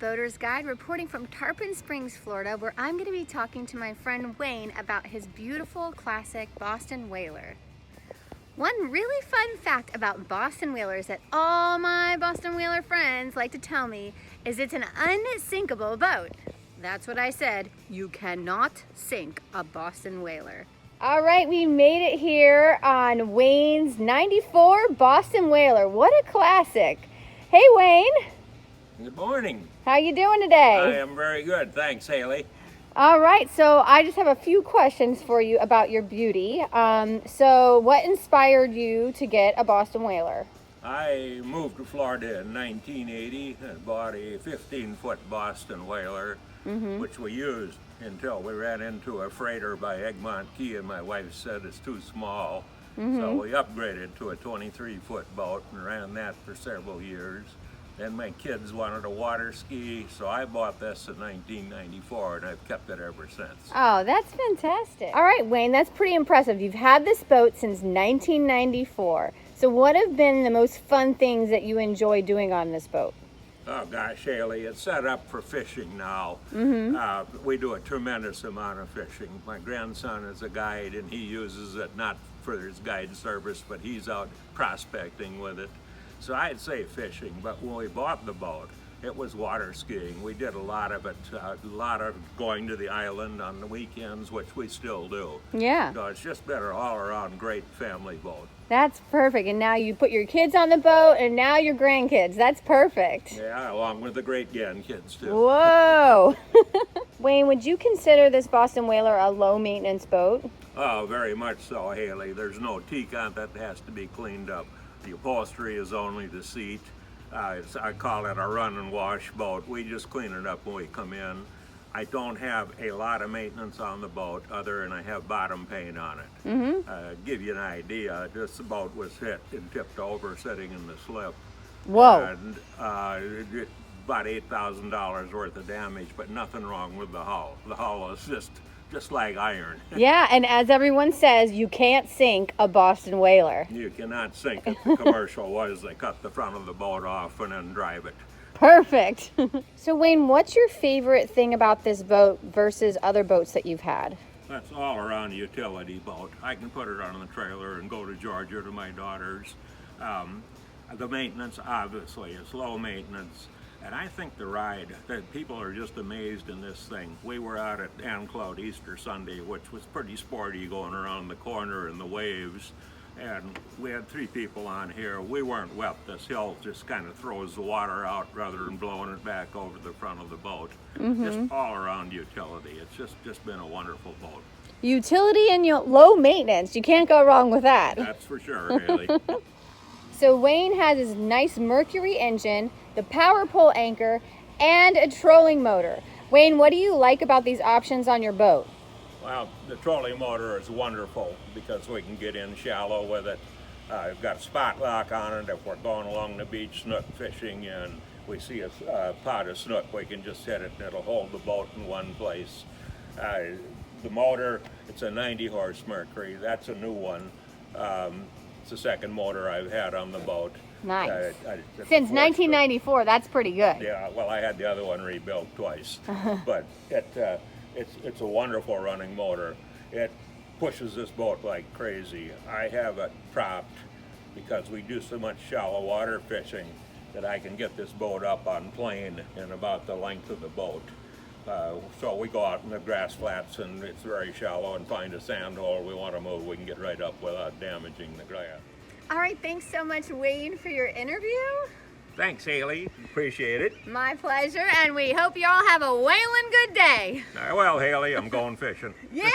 Boater's Guide, reporting from Tarpon Springs, Florida, where I'm going to be talking to my friend Wayne about his beautiful classic Boston Whaler. One really fun fact about Boston Whalers that all my Boston Whaler friends like to tell me is it's an unsinkable boat. That's what I said. You cannot sink a Boston Whaler. All right, we made it here on Wayne's 94 Boston Whaler. What a classic. Hey, Wayne. Good morning. How you doing today? I am very good. Thanks, Haley. All right, so I just have a few questions for you about your beauty. So what inspired you to get a Boston Whaler? I moved to Florida in 1980 and bought a 15-foot Boston Whaler, which we used until we ran into a freighter by Egmont Key, and my wife said it's too small. So we upgraded to a 23-foot boat and ran that for several years. Then my kids wanted a water ski, so I bought this in 1994, and I've kept it ever since. Oh, that's fantastic. All right, Wayne, that's pretty impressive. You've had this boat since 1994. So what have been the most fun things that you enjoy doing on this boat? Oh gosh, Haley, it's set up for fishing now. We do a tremendous amount of fishing. My grandson is a guide, and he uses it not for his guide service, but he's out prospecting with it. So I'd say fishing, but when we bought the boat, it was water skiing. We did a lot of it, a lot of going to the island on the weekends, which we still do. Yeah. So it's just been an all-around great family boat. That's perfect. And now you put your kids on the boat, and now your grandkids. That's perfect. Yeah, along with the great-grandkids too. Whoa. Wayne, would you consider this Boston Whaler a low-maintenance boat? Oh, very much so, Haley. There's no teak on that has to be cleaned up. The upholstery is only the seat. I call it a run and wash boat. We just clean it up when we come in. I don't have a lot of maintenance on the boat other than I have bottom paint on it. Give you an idea, this boat was hit and tipped over sitting in the slip. Whoa. And about $8,000 worth of damage, but nothing wrong with the hull. The hull is just like iron. Yeah, and as everyone says, you can't sink a Boston Whaler. You cannot sink it. The commercial was they cut the front of the boat off and then drive it. Perfect. So Wayne, what's your favorite thing about this boat versus other boats that you've had? That's all around a utility boat. I can put it on the trailer and go to Georgia to my daughters. The maintenance, obviously, is low maintenance. And I think the ride, that people are just amazed in this thing. We were out at Cloud Easter Sunday, which was pretty sporty, going around the corner in the waves. And we had 3 people on here. We weren't wet. This hill just kind of throws the water out rather than blowing it back over the front of the boat. Just all around utility. It's just been a wonderful boat. Utility and low maintenance. You can't go wrong with that. That's for sure, Haley. So Wayne has his nice Mercury engine, the power pole anchor, and a trolling motor. Wayne, what do you like about these options on your boat? Well, the trolling motor is wonderful because we can get in shallow with it. We've got a spot lock on it. If we're going along the beach snook fishing and we see a pot of snook, we can just hit it and it'll hold the boat in one place. The motor, it's a 90 horse Mercury. That's a new one. It's the second motor I've had on the boat. Nice. Since 1994, that's pretty good. Yeah, well, I had the other one rebuilt twice. But it's a wonderful running motor. It pushes this boat like crazy. I have it propped because we do so much shallow water fishing that I can get this boat up on plane in about the length of the boat. So we go out in the grass flats and it's very shallow and find a sand hole we want to move, we can get right up without damaging the grass. All right, thanks so much, Wayne, for your interview. Thanks, Haley. Appreciate it. My pleasure, and we hope you all have a whalin' good day. Well, Haley, I'm going fishing. Yeah!